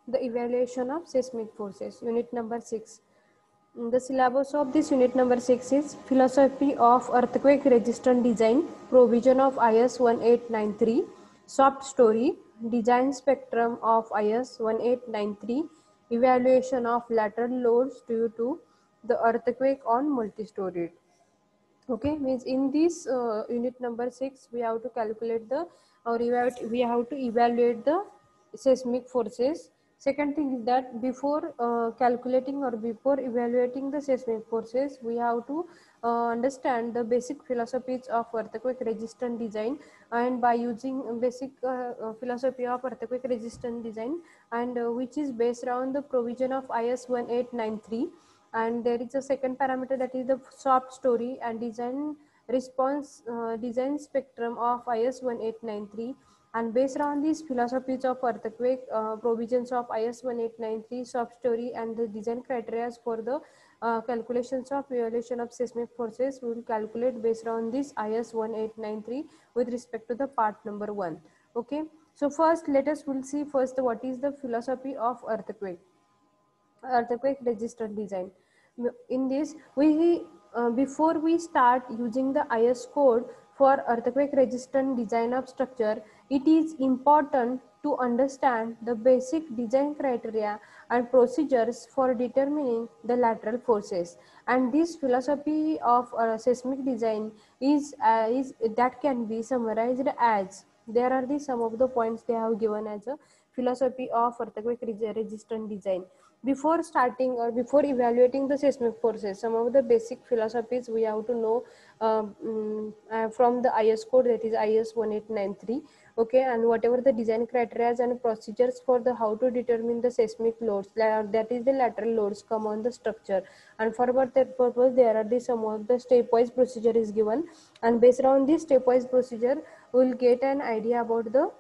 the evaluation of seismic forces, unit number 6. The syllabus of this unit number 6 is philosophy of earthquake resistant design, provision of IS 1893, soft story, design spectrum of IS 1893, evaluation of lateral loads due to the earthquake on multi-storied. Okay, means in this unit number 6 we have to calculate the we have to evaluate the seismic forces. Second thing is that before calculating or before evaluating the seismic forces, we have to understand the basic philosophies of earthquake resistant design, and by using basic philosophy of earthquake resistant design, and which is based around the provision of IS 1893. And there is a second parameter, that is the soft story and design response design spectrum of IS 1893. And based on these philosophies of earthquake, provisions of IS 1893, soft story, and the design criteria for the calculations of evaluation of seismic forces, we will calculate based on this IS 1893 with respect to the part number 1. Okay, so first let us will see first what is the philosophy of earthquake resistant design. In this, we before we start using the IS code for earthquake resistant design of structure, it is important to understand the basic design criteria and procedures for determining the lateral forces. And this philosophy of seismic design is that can be summarized as, there are the some of the points they have given as a philosophy of earthquake resistant design. Before starting or before evaluating the seismic forces, some of the basic philosophies we have to know from the IS code, that is IS 1893. Okay, and whatever the design criteria and procedures for the how to determine the seismic loads, that is the lateral loads come on the structure, and for that purpose there are the some of the stepwise procedure is given, and based on this stepwise procedure we will get an idea about the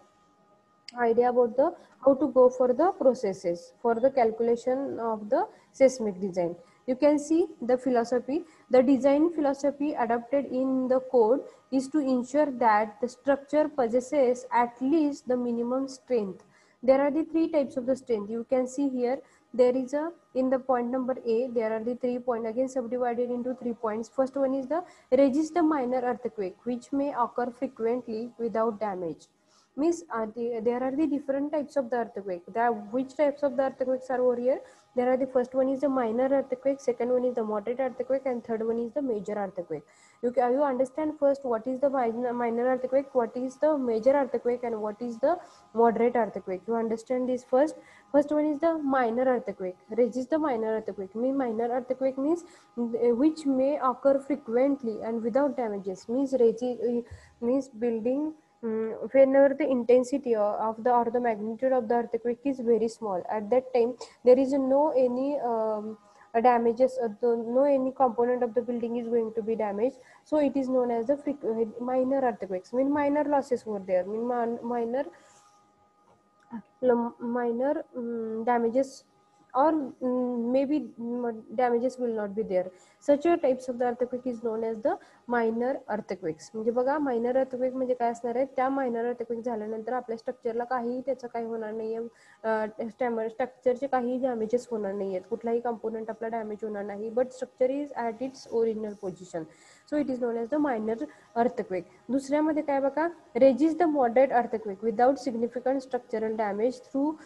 how to go for the processes for the calculation of the seismic design. You can see the philosophy. The design philosophy adopted in the code is to ensure that the structure possesses at least the minimum strength. There are the three types of the strength. You can see here, there is a, in the point number A, there are the 3 points again subdivided into 3 points. First one is the resist the minor earthquake, which may occur frequently without damage. Means there are the different types of the earthquake. Which types of the earthquakes are over here? There are the first one is the minor earthquake, second one is the moderate earthquake, and third one is the major earthquake. You understand first what is the minor earthquake, what is the major earthquake, and what is the moderate earthquake. You understand this first. First one is the minor earthquake. Resist the minor earthquake. Minor earthquake means which may occur frequently and without damages. Means building whenever the intensity of the or the magnitude of the earthquake is very small, at that time there is no any damages, no any component of the building is going to be damaged, so it is known as the minor earthquakes. Minor losses were there, minor damages, or maybe damages will not be there. Such a types of the earthquake is known as the minor earthquakes. म्हणजे बघा minor earthquake म्हणजे काय असणार आहे, त्या minor earthquake झाल्यानंतर आपल्या स्ट्रक्चरला काहीही त्याचं काही होणार नाहीये, स्ट्रक्चरचे काही डॅमेजेस होणार नाहीयेत, कुठलाही कंपोनेंट आपला डॅमेज होणार नाही, but structure is at its original position. So it is known as the minor earthquake. दुसऱ्यामध्ये काय बघा, resist the moderate earthquake without significant structural damage through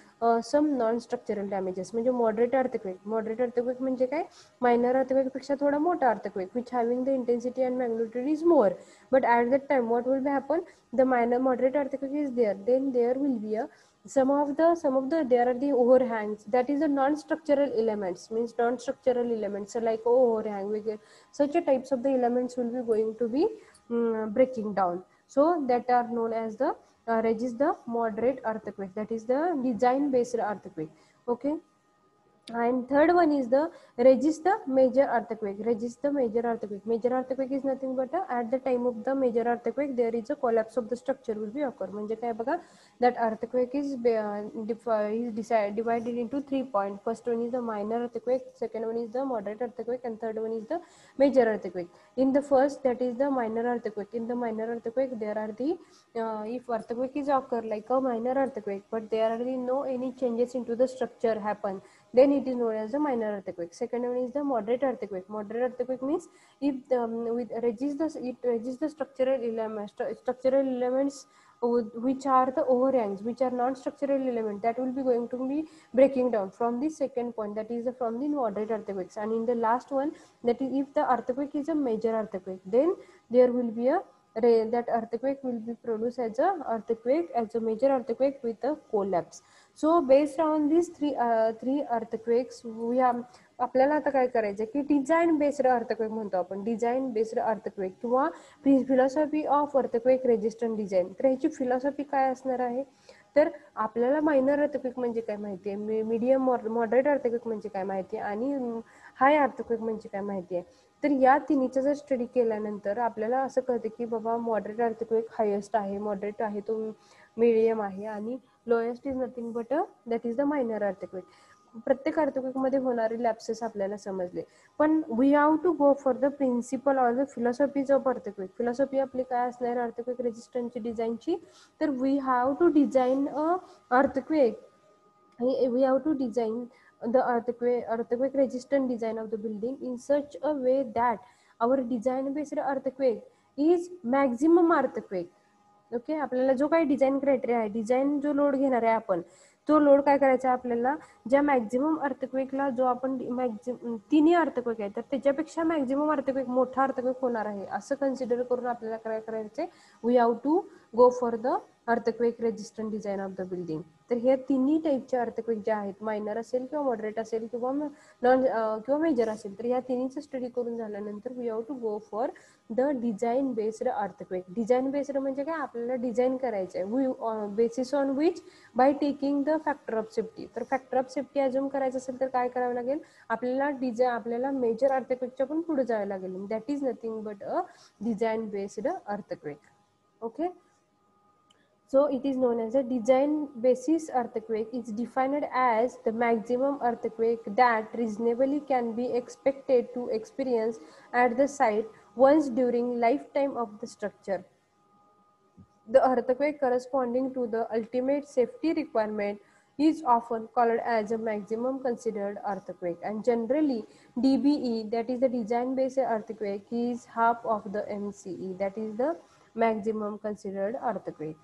some non structural damages. म्हणजे moderate earthquake म्हणजे काय, minor earthquake पेक्षा थोडा मोठा earthquake which having the intensity and magnitude is more, but at that time what will happen, the moderate earthquake is there, then there will be a some of the there are the overhangs, that is the non-structural elements, means non-structural elements, so like overhang, such a types of the elements will be going to be breaking down. So that are known as the resist the moderate earthquake, that is the design based earthquake. Okay, And third one is the resist the major earthquake. Resist the major earthquake. Major earthquake is nothing but at the time of the major earthquake there is a collapse of the structure will be occur. म्हणजे काय बघा, that earthquake is divided into 3 points. First one is the minor earthquake, second one is the moderate earthquake, and third one is the major earthquake. In the first, that is the minor earthquake. In the minor earthquake there are the if earthquake is occur like a minor earthquake, but there are no any changes into the structure happen, then it is known as the minor earthquake. Second one is the moderate earthquake. Moderate earthquake means if it reduces the structural elements which are the overhangs, which are non-structural element, that will be going to be breaking down from the second point, that is from the moderate earthquakes. And in the last one, that is if the earthquake is a major earthquake, then there will be a that earthquake will be produced as a major earthquake with a collapse. So based on these three earthquakes we have, आपल्याला आता काय करायचं की design based earthquake म्हणतो आपण, design based earthquake किंवा philosophy of earthquake resistant design. तर ह्याची फिलॉसॉफी काय असणार आहे, तर आपल्याला मायनर अर्थक्वेक म्हणजे काय माहिती आहे, मीडियम मॉडरेट अर्थक्वेक म्हणजे काय माहिती आहे, आणि हाय अर्थक्वेक म्हणजे काय माहिती आहे. तर या तिन्हीचा जर स्टडी केल्यानंतर आपल्याला असं कळतं की बाबा मॉडरेट अर्थक्वेक हायेस्ट आहे, मॉडरेट आहे तो मीडियम आहे, आणि lowest is nothing but that is the minor earthquake. प्रत्येक अर्थक्वेकमध्ये होणारे लॅप्सेस आपल्याला समजले. पण we have to go for the principle or the philosophies of earthquake. Philosophy आपली काय असणार अर्थक्वेक रेजिस्टन्सची डिझाईनची, तर we have to design a earthquake, we have to design the earthquake resistant design of the building in such a way that our design based earthquake is maximum earthquake. Okay, आपल्याला जो काही design criteria आहे, design जो load घेणार आहे आपण, तो load काय करायचा आहे आपल्याला, ज्या मॅक्झिमम अर्थक्वेकला जो आपण तिन्ही अर्थक्वेक आहे तर त्याच्यापेक्षा मॅक्झिमम अर्थक्वेक मोठा अर्थक्वेक होणार आहे असं कन्सिडर करून आपल्याला काय करायचं, we have to go for the earthquake resistant design of the building. तर हे तिन्ही टाईपचे अर्थक्वेक जे आहेत, मायनर असेल किंवा मॉडरेट असेल किंवा किंवा मेजर असेल, तर या तिन्हीचं स्टडी करून झाल्यानंतर we have to go for the design based earthquake. Design based म्हणजे काय, आपल्याला डिझाईन करायचं आहे basis on which by taking the factor of safety. तर फॅक्टर ऑफ सेफ्टी अज्युम करायचं असेल तर काय करावं लागेल आपल्याला मेजर अर्थक्वेकच्या पण पुढे जावं लागेल. That is nothing but a design based earthquake. Okay, so it is known as a design basis earthquake. Is defined as the maximum earthquake that reasonably can be expected to experience at the site once during lifetime of the structure. The earthquake corresponding to the ultimate safety requirement is often called as a maximum considered earthquake, and generally DBE, that is the design based earthquake, is half of the MCE, that is the maximum considered earthquake.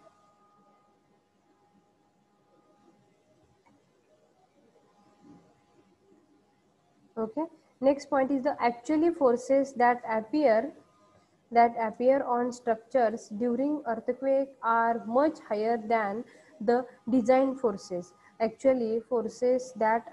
Okay, next point is the actually forces that appear on structures during earthquake are much higher than the design forces. Actually forces that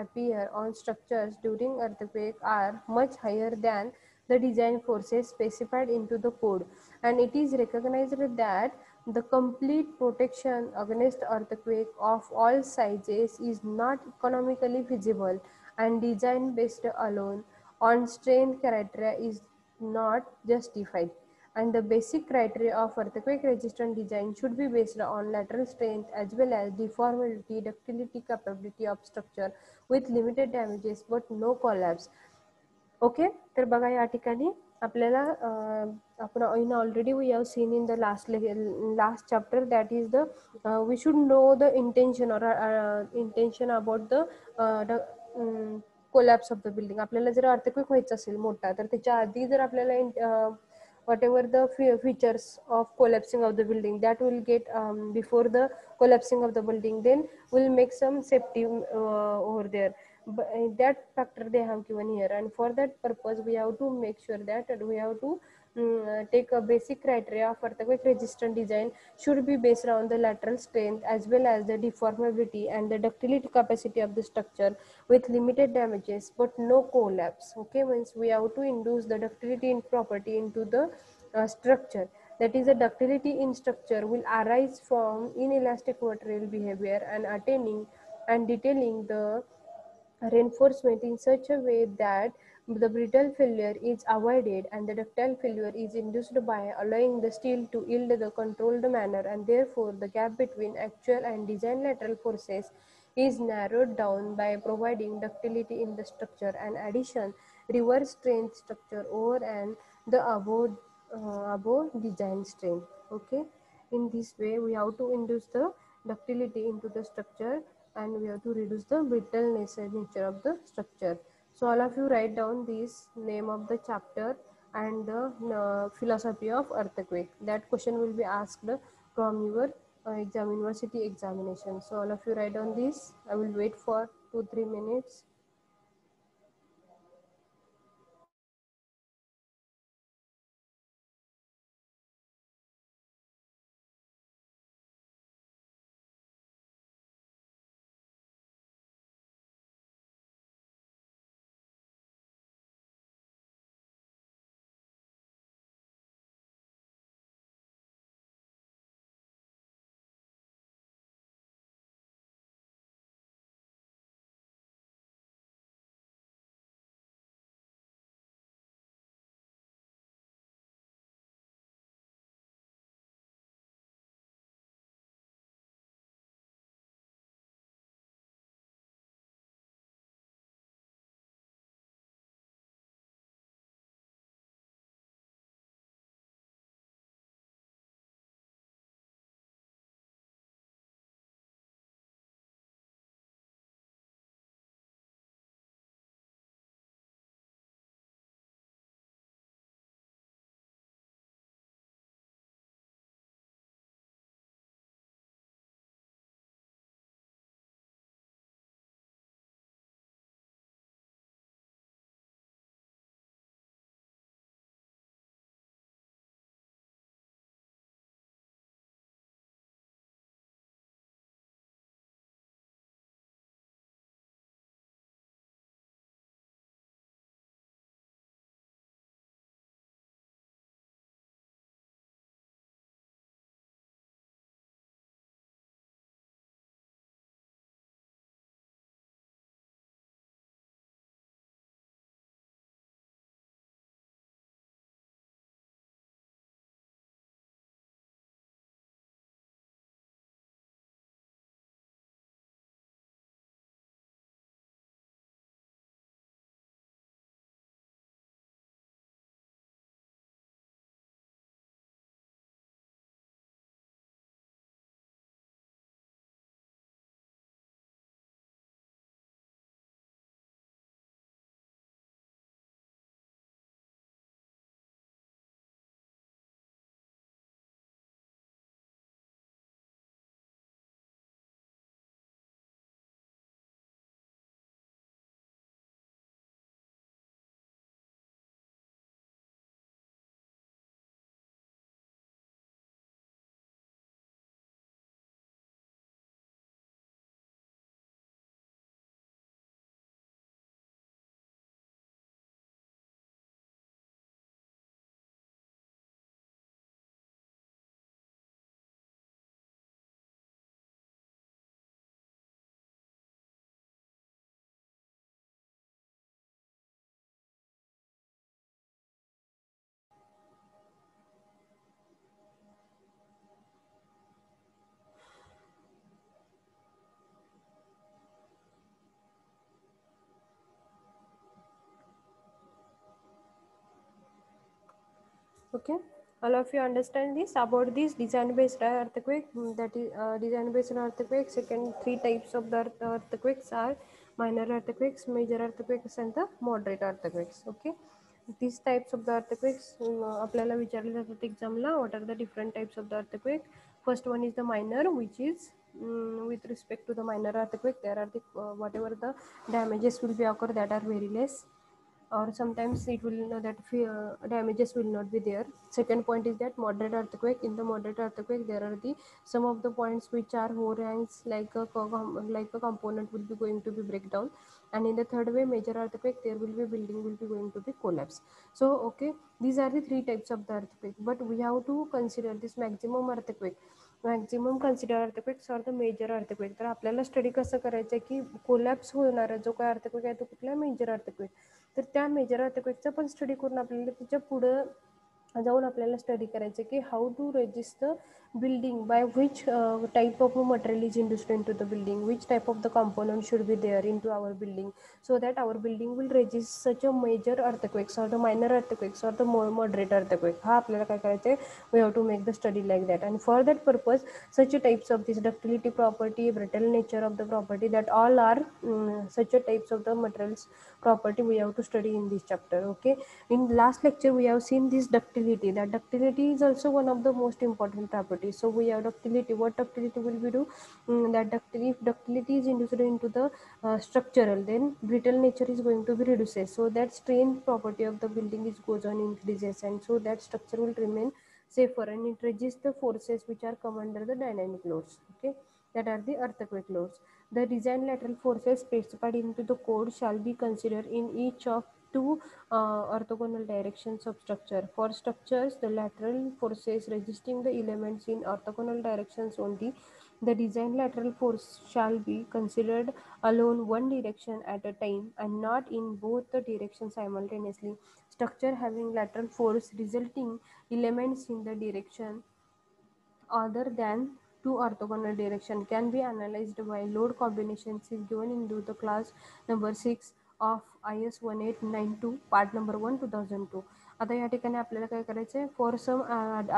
appear on structures during earthquake are much higher than the design forces specified into the code, and it is recognized that the complete protection against earthquake of all sizes is not economically feasible, and design based alone on strength criteria is not justified, and the basic criteria of earthquake resistant design should be based on lateral strength as well as deformability, ductility, capability of structure with limited damages but no collapse. Okay, तर बघा या ठिकाणी आपल्याला आपण already we have seen in the last chapter, that is the we should know the intention or intention about the collapse of the building. आपल्याला जर earthquake व्हायचं असेल मोठा, तर त्याच्या आधी जर आपल्याला whatever the features of collapsing of the building that will get before the collapsing of the building, then we'll make some safety over there. But that factor they have given here, and for that purpose we have to make sure that we have to take a basic criteria for earthquake resistant design should be based on the lateral strength as well as the deformability and the ductility capacity of the structure with limited damages but no collapse. Okay, means we have to induce the ductility in property into the structure. That is, the ductility in structure will arise from inelastic material behavior and attaining and detailing the reinforcement in such a way that the brittle failure is avoided and the ductile failure is induced by allowing the steel to yield the controlled manner, and therefore the gap between actual and design lateral forces is narrowed down by providing ductility in the structure and addition reverse strength structure over and the above design strength. Okay, in this way we have to induce the ductility into the structure and we have to reduce the brittleness nature of the structure. So all of you write down this name of the chapter and the philosophy of earthquake. That question will be asked from your university examination. So all of you write down this. I will wait for 2-3 minutes. Okay, all of you understand this about this design based earthquake. That is design based earthquake. Second, three types of the earthquakes are minor earthquakes, major earthquakes, and the moderate earthquakes. Okay, these types of the earthquakes आपल्याला विचारले जातात एक्झामला. What are the different types of the earthquake? First one is the minor, which is with respect to the minor earthquake, there are the whatever the damages will be occur that are very less, or sometimes it will know that damages will not be there. Second point is that moderate earthquake. In the moderate earthquake there are the some of the points which are overhangs like like a component will be going to be breakdown, and in the third way major earthquake there will be building will be going to be collapse. So okay, these are the three types of the earthquake, but we have to consider this maximum earthquake. Maximum consider earthquakes or the major earthquake. तर आपल्याला study कसं करायचं आहे की collapse होणारा जो काय earthquake आहे तो कुठला मेजर अर्थक्वेक. तर त्या मेजर अर्थक्वेकचा पण स्टडी करून आपल्याला त्याच्या पुढं जाऊन आपल्याला स्टडी करायचं की how to resist the building by which type of material is introduced into the building, which type of the component should be there into our building, so that our building will resist such a major earthquakes or the minor earthquakes or the more moderate earthquake. हा आपल्याला काय करायचं आहे, we have to make the study like that. And for that purpose such a types of this ductility property, brittle nature of the property, that all are such a types of the materials property we have to study in this chapter. Okay, in last lecture we have seen this ductility. That ductility is also one of the most important properties. So we have ductility. What ductility will we do? That ductility is introduced into the structural, then brittle nature is going to be reduces, so that strain property of the building is goes on increases, and so that structure will remain safer and it resists the forces which are come under the dynamic loads. Okay, that are the earthquake loads. The design lateral forces specified into the code shall be considered in each of two orthogonal directions of structure. For structures, the lateral forces resisting the elements in orthogonal directions only, the design lateral force shall be considered alone one direction at a time and not in both the directions simultaneously. Structure having lateral force resulting elements in the direction other than two orthogonal direction can be analyzed by load combinations is given into the class number 6 of IS 1892 part number 1 2002. आता या ठिकाणी आपल्याला काय करायचं आहे, for some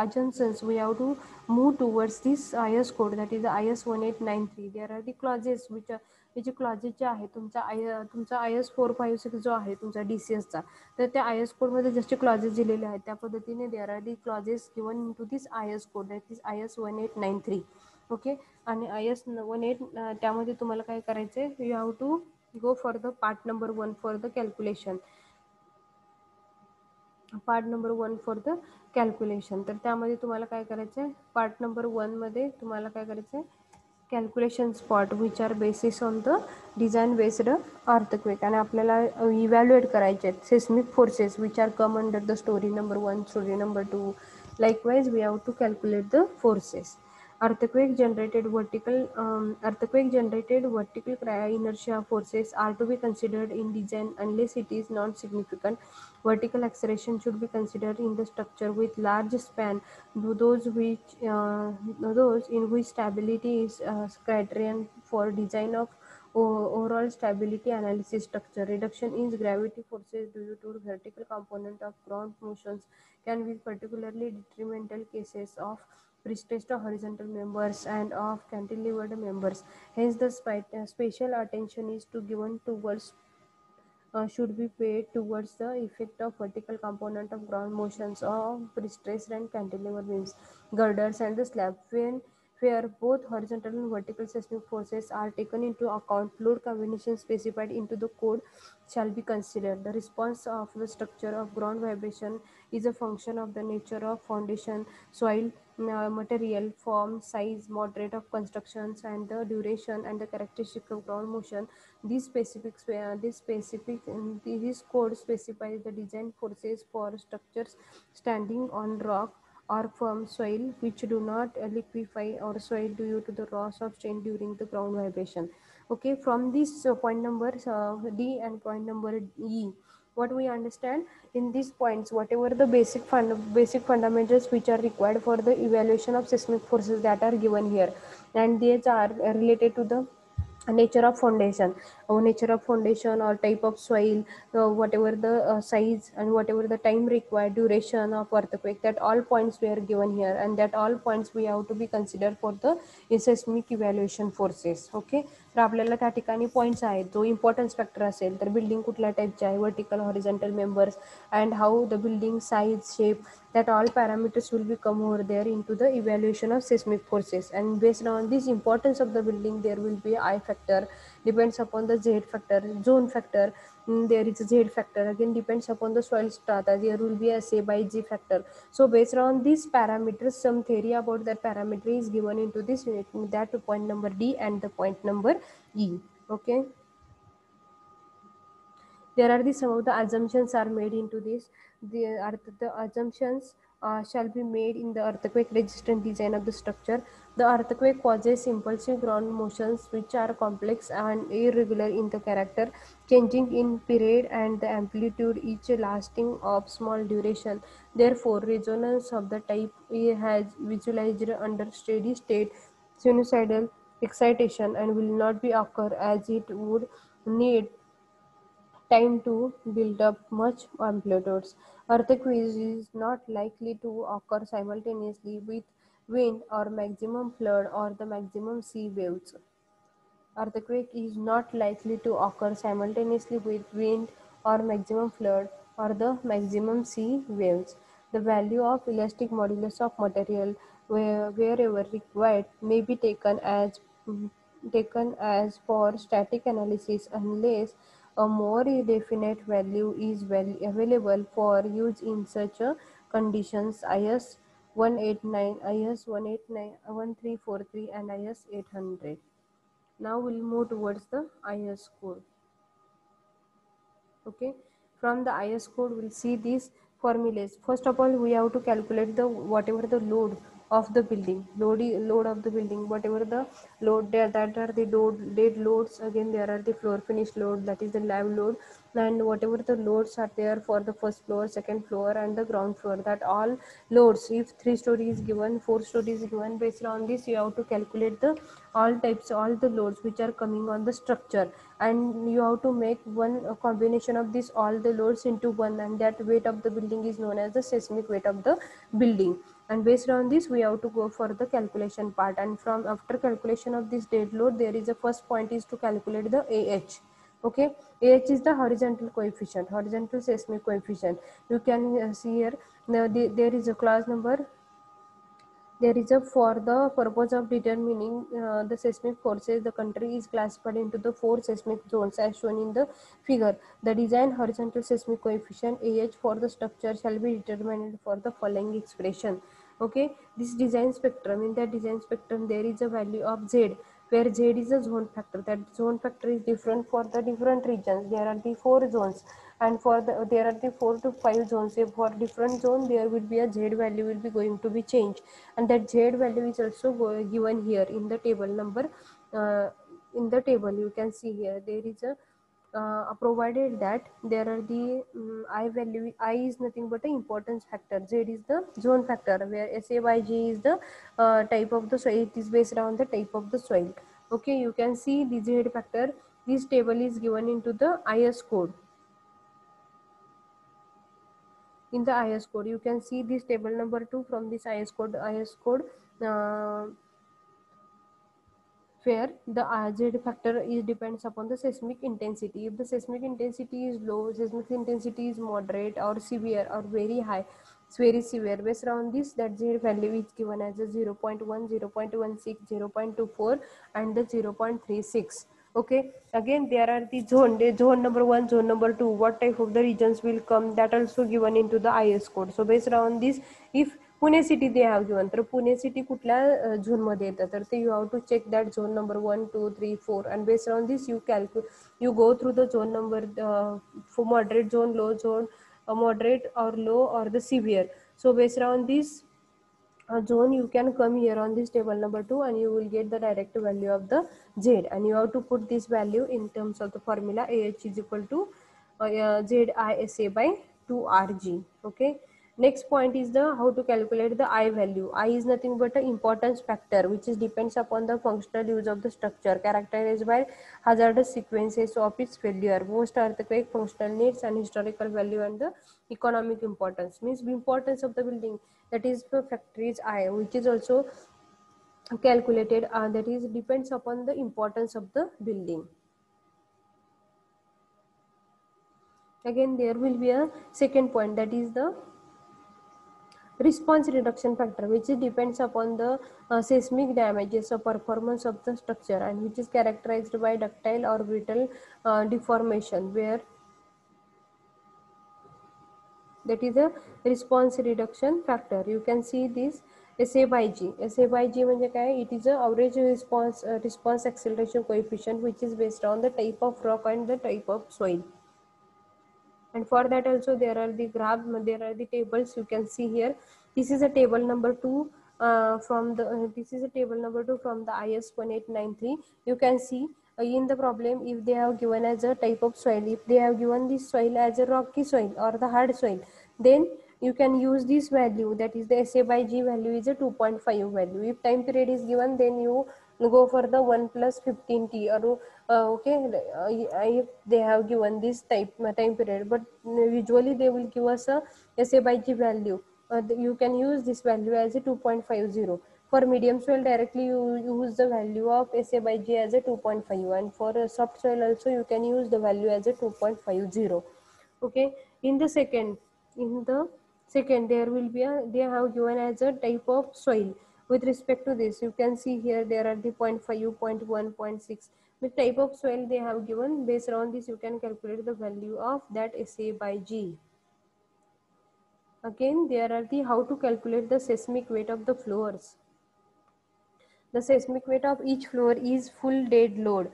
adjunctions we have to move towards this IS code, that is IS 1893. there are the clauses which are हे जे clauses जे आहे तुमचा IS 456 जो आहे तुमचा DCSचा, तर त्या IS कोडमध्ये जसे क्लॉजेस दिलेले आहेत त्या पद्धतीने there are the clauses given in to this IS code, that is IS 1893. Okay, आणि IS 18 त्यामध्ये तुम्हाला काय करायचं आहे, you have to go for the part number 1 for the calculation. Part number 1 for the calculation. तर त्यामध्ये तुम्हाला काय करायचं आहे, पार्ट नंबर 1मध्ये तुम्हाला काय करायचं आहे, calculation spot which are basis on the design based earthquake. आणि आपल्याला इव्हॅल्युएट करायचे आहेत seismic forces which are come under the story number 1, story number 2. Likewise, we have to calculate the forces. Earthquake generated vertical inertia forces are to be considered in design unless it is non-significant. Vertical acceleration should be considered in the structure with large span, those in which stability is criterion for design of overall stability analysis. Structure reduction in gravity forces due to vertical component of ground motions can be particularly detrimental cases of prestressed horizontal members and of cantilevered members. Hence, the special attention is to given towards should be paid towards the effect of vertical component of ground motions of prestressed and cantilever beams, girders, and the slab. Where both horizontal and vertical seismic forces are taken into account, load combinations specified into the code shall be considered. The response of the structure of ground vibration is a function of the nature of foundation, soil, material, form, size, moderate of constructions, and the duration and the characteristic of ground motion. This code specifies the design forces for structures standing on rock or firm soil which do not liquefy or soil due to the loss of strain during the ground vibration. Okay, from this point number D and point number E, what we understand in these points, whatever the basic fundamentals which are required for the evaluation of seismic forces that are given here, and these are related to the nature of foundation, or type of soil, whatever the size and whatever the time required, duration of earthquake, that all points were given here, and that all points we have to be considered for the seismic evaluation forces. Okay, तर आपल्याला त्या ठिकाणी points आहेत, जो importance factor असेल तर building कुठल्या टाईपचे आहे, vertical horizontal members, and how the building size, shape, that all parameters will be come over there into the evaluation of seismic forces. And based on this importance of the building, there will be I factor, depends upon the Z factor, zone factor, there is a Z factor, again depends upon the soil strata, there will be a say by G factor. So based on these parameters, some theory about that parameter is given into this unit, that point number D and the point number E. Okay, there are some of the assumptions are made into this. The assumptions shall be made in the earthquake resistant design of the structure. The earthquake causes impulsive ground motions which are complex and irregular in the character, changing in period and the amplitude, each lasting of small duration. Therefore, resonance of the type A has visualized under steady state sinusoidal excitation and will not be occur as it would need time to build up much amplitudes. Earthquake is not likely to occur simultaneously with wind or maximum flood or the maximum sea waves. Earthquake is not likely to occur simultaneously with wind or maximum flood or the maximum sea waves. The value of elastic modulus of material wherever required may be taken as for static analysis unless a more definite value is available for use in such conditions. IS 189, IS 189, 1343 and IS 800. Now we'll move towards the IS code. Okay, from the IS code we'll see these formulas. First of all, we have to calculate the whatever the load of the building, load of the building, whatever the load there, that are the dead loads. Again, there are the floor finish load, that is the lab load, and whatever the loads are there for the first floor, second floor and the ground floor, that all loads, if 3 story is given, 4 story is given, based on this you have to calculate the all the loads which are coming on the structure, and you have to make one combination of this all the loads into one, and that weight of the building is known as the seismic weight of the building. And based on this we have to go for the calculation part, and from after calculation of this dead load, there is a first point is to calculate the AH. Okay, AH is the horizontal coefficient, horizontal seismic coefficient. You can see here, now there is a class number. There is a, for the purpose of determining the seismic forces, the country is classified into the 4 seismic zones as shown in the figure. The design horizontal seismic coefficient AH for the structure shall be determined for the following expression. Okay, this design spectrum, in that design spectrum there is a value of Z, where Z is a zone factor. That zone factor is different for the different regions. There are the 4 zones, and for the there are the 4 to 5 zones. If for different zone there will be a Z value will be going to be changed, and that Z value is also given here in the table number. In the table you can see here there is a provided that there are the I value. I is nothing but an importance factor. Z is the zone factor, where SA by G is the type of the soil. It is based on the type of the soil. Okay, you can see the Z factor. This table is given into the IS code. In the IS code, you can see this table number 2 from this IS code. Uh, where the Z factor is depends upon the seismic intensity. If the seismic intensity is low, seismic intensity is moderate or severe or very high, it's very severe. Based on this, that Z value is given as a 0.1, 0.16, 0.24 and the 0.36. Okay, again there are the zone number 1, zone number 2, what type of the regions will come, that also given into the IS code. So based on this, if Pune city they have given, तर Pune city कुठल्या झोनमध्ये येतं, तर ते you have to check that zone number 1, 2, 3, 4 and based on this you go through the zone number for moderate zone, low zone, moderate or low or the severe. So based on this zone, you can come here on this table number 2 and you will get the direct value of the Z, and you have to put this value in terms of the formula AH is equal to ZISA by 2RG. Okay, next point is the how to calculate the I value. I is nothing but an importance factor which is depends upon the functional use of the structure, characterized by hazardous sequences of its failure, most earthquake functional needs and historical value, and the economic importance, means the importance of the building, that is the factor is I, which is also calculated, that is depends upon the importance of the building. Again there will be a second point, that is the response reduction factor, which depends upon the seismic damages or performance of the structure, and which is characterized by ductile or brittle deformation, where that is a response reduction factor. You can see this SA by G. SA by G म्हणजे काय? It is a average response acceleration coefficient which is based on the type of rock and the type of soil. And for that also there are the graph, there are the tables you can see here. This is a table number 2 from the this is a table number 2 from the IS 1893. You can see in the problem, if they have given as a type of soil, if they have given this soil as a rocky soil or the hard soil, then you can use this value, that is the SA by G value is a 2.5 value. If time period is given, then you go for the 1 plus 15t, or okay, if they have given this type time period, but usually they will give us a SA by G value. You can use this value as a 2.50. For medium soil, directly you use the value of SA by G as a 2.5, and for a soft soil also you can use the value as a 2.50. Okay, in the second there will be a, they have given as a type of soil. With respect to this, you can see here there are the 0.5, 0.1, 0.6, the type of soil they have given. Based on this, you can calculate the value of that SA by G. Again, there are the how to calculate the seismic weight of the floors. The seismic weight of each floor is full dead load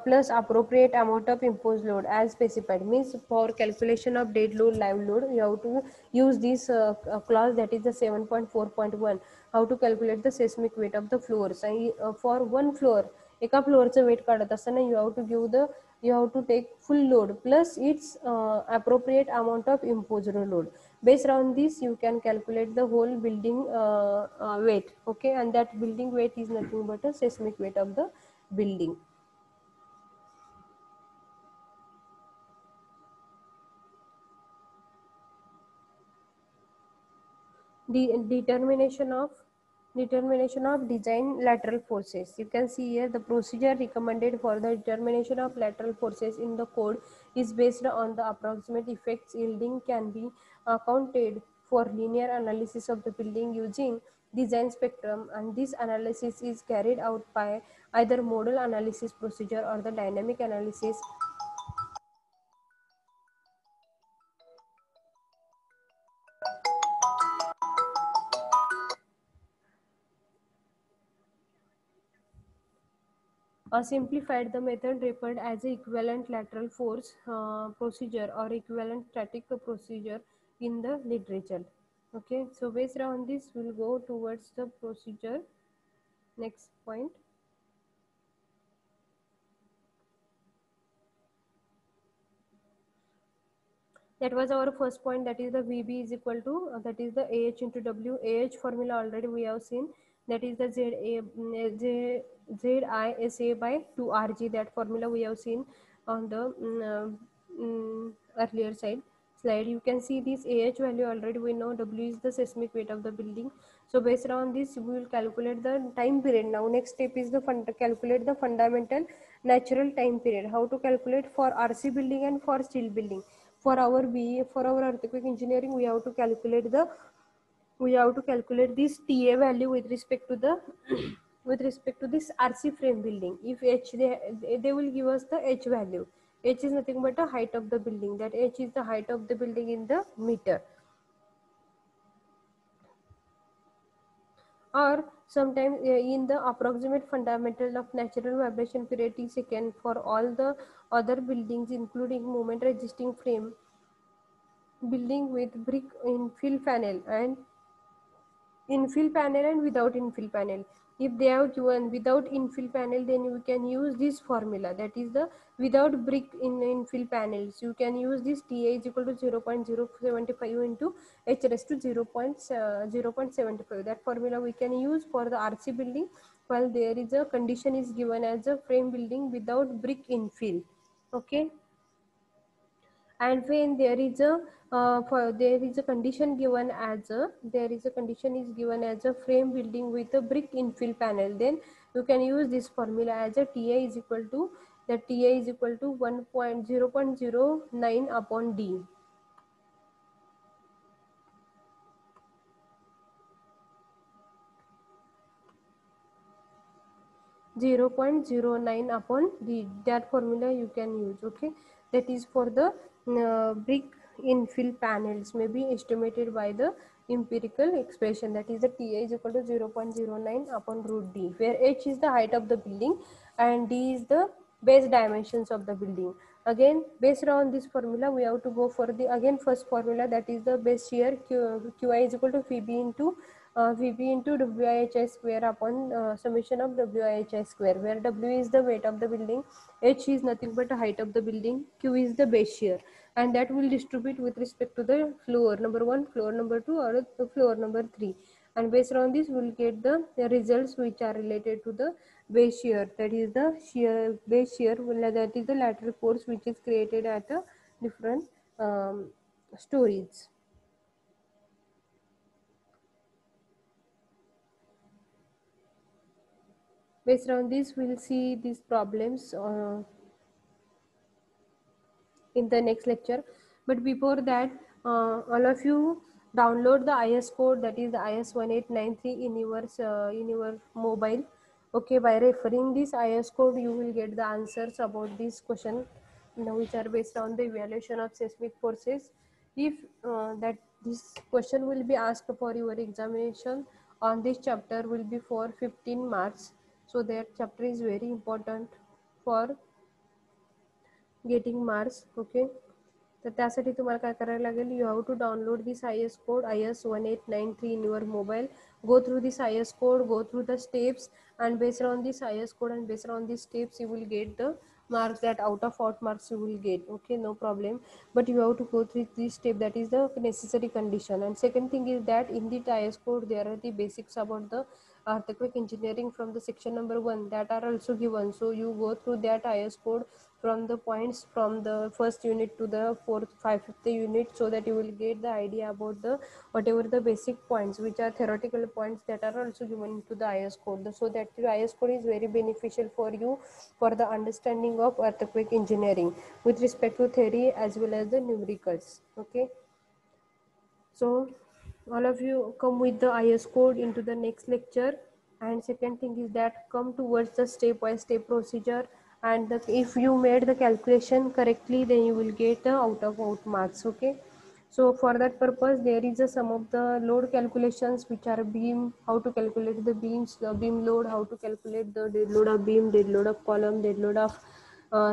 plus appropriate amount of imposed load as specified. Means for calculation of dead load, live load, you have to use this clause, that is the 7.4.1. How to calculate the seismic weight of the floors. For one floor, एका फ्लोअरचं wait काढत असताना you have to give the, you have to take full load plus its appropriate amount of imposed load. Based on this, you can calculate the whole building weight. Okay, and that building weight is nothing but a seismic weight of the building. Determination of design lateral forces. You can see here the procedure recommended for the determination of lateral forces in the code is based on the approximate effects yielding can be accounted for linear analysis of the building using design spectrum, and this analysis is carried out by either modal analysis procedure or the dynamic analysis. Simplified, the method referred as a equivalent lateral force procedure or equivalent static procedure in the literature. Okay, so based on this, we'll go towards the procedure. Next point. That was our first point, that is the VB is equal to, that is the AH into W. AH formula already we have seen, that is the ZISA by 2RG. That formula we have seen on the earlier slide. You can see this AH value already we know. W is the seismic weight of the building. So based on this, we will calculate the time period. Now next step is the calculate the fundamental natural time period. How to calculate for RC building and for steel building. For our BA, for our earthquake engineering, we have to calculate this TA value with respect to the with respect to this RC frame building. If H, they will give us the H value. H is nothing but the height of the building. That H is the height of the building in the meter. Or sometimes in the approximate fundamental of natural vibration period T second for all the other buildings, including moment resisting frame building with brick infill panel and infill panel and without infill panel. If they have given without infill panel, then you can use this formula, that is the without brick in infill panels. You can use this TA is equal to 0.075 into H raised to 0.75. That formula we can use for the RC building, while there is a condition is given as a frame building without brick infill. Okay, and when there is a there is a condition given as a given as a frame building with a brick infill panel, then you can use this formula as a TA is equal to 1.0.09 upon D. 0.09 upon D. That formula you can use. Okay, that is for the brick infill panels, may be estimated by the empirical expression, that is the TA is equal to 0.09 upon root D, where H is the height of the building and D is the base dimensions of the building. Again, based on this formula, we have to go for the again first formula, that is the base shear QI is equal to Pb into Vp into WIHI square upon summation of WIHI square, where W is the weight of the building, H is nothing but the height of the building, Q is the base shear, and that will distribute with respect to the floor number 1, floor number 2, or the floor number 3. And based on this, we will get the results which are related to the base shear, that is the base shear, that is the lateral force which is created at a different stories. Based on this, we'll see these problems in the next lecture. But before that, all of you download the IS code, that is the IS 1893 in your mobile. Okay, by referring this IS code, you will get the answers about this question, which are based on the evaluation of seismic forces. If that this question will be asked for your examination on this chapter will be for 15 marks. So that chapter is very important for getting marks. Okay, तर त्यासाठी तुम्हाला काय करायला लागेल, you have to download this IS code IS 1893 in your mobile, go through this IS code, go through the steps, and based on this IS code and based on these steps you will get the marks, that out of 8 marks you will get. Okay, no problem, but you have to go through this step, that is the necessary condition. And second thing is that in the IS code there are the basics about the earthquake engineering from the section number 1 that are also given. So you go through that IS code from the points from the first unit to the fourth, fifth unit, so that you will get the idea about the whatever the basic points which are theoretical points that are also given to the IS code. So that the IS code is very beneficial for you for the understanding of earthquake engineering with respect to theory as well as the numericals. Okay, so all of you come with the IS code into the next lecture. And second thing is that come towards the step by step procedure, and if you made the calculation correctly, then you will get the out of out marks. Okay, so for that purpose there is a some of the load calculations which are beam, how to calculate the beams, the beam load, how to calculate the dead load of beam, dead load of column, dead load of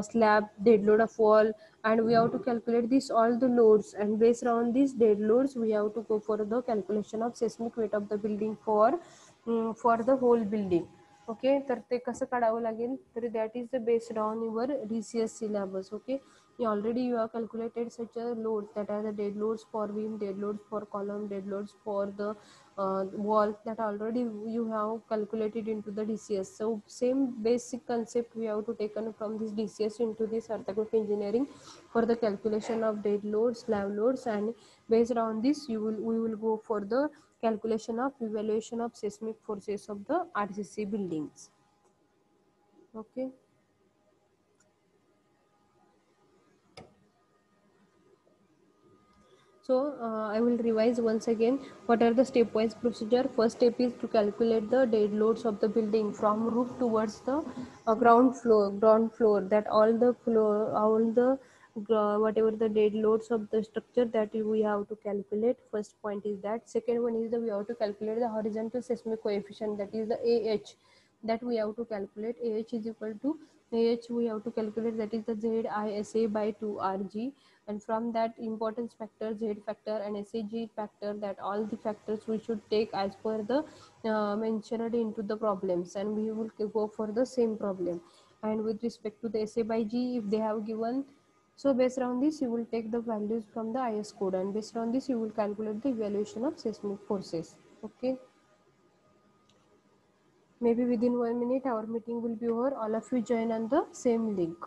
slab, dead load of wall, and we have to calculate this all the loads, and based on these dead loads we have to go for the calculation of seismic weight of the building for the whole building. Okay, तर ते कसं काढावं लागेल, तर that is the based on your DCS syllabus. Okay, already you have calculated such a loads, that are the dead loads for beam, dead loads for column, dead loads for the wall, that already you have calculated into the DCS. So same basic concept we have to take on from this DCS into this earthquake engineering for the calculation of dead loads, slab loads, and based on this we will go for the calculation of evaluation of seismic forces of the RCC buildings. Okay. So I will revise once again what are the stepwise procedure. First step is to calculate the dead loads of the building from roof towards the ground floor, that all the floor, all the whatever the dead loads of the structure that we have to calculate. First point is that. Second one is that we have to calculate the horizontal seismic coefficient, that is the AH, that we have to calculate. AH is equal to AH we have to calculate, that is the ZISA by 2 RG, and from that importance factor, Z factor and SAG factor, that all the factors we should take as per the mentioned into the problems, and we will go for the same problem. And with respect to the SA by G, if they have given, so based on this you will take the values from the IS code, and based on this you will calculate the evaluation of seismic forces. Okay, maybe within 1 minute our meeting will be over. All of you join on the same link.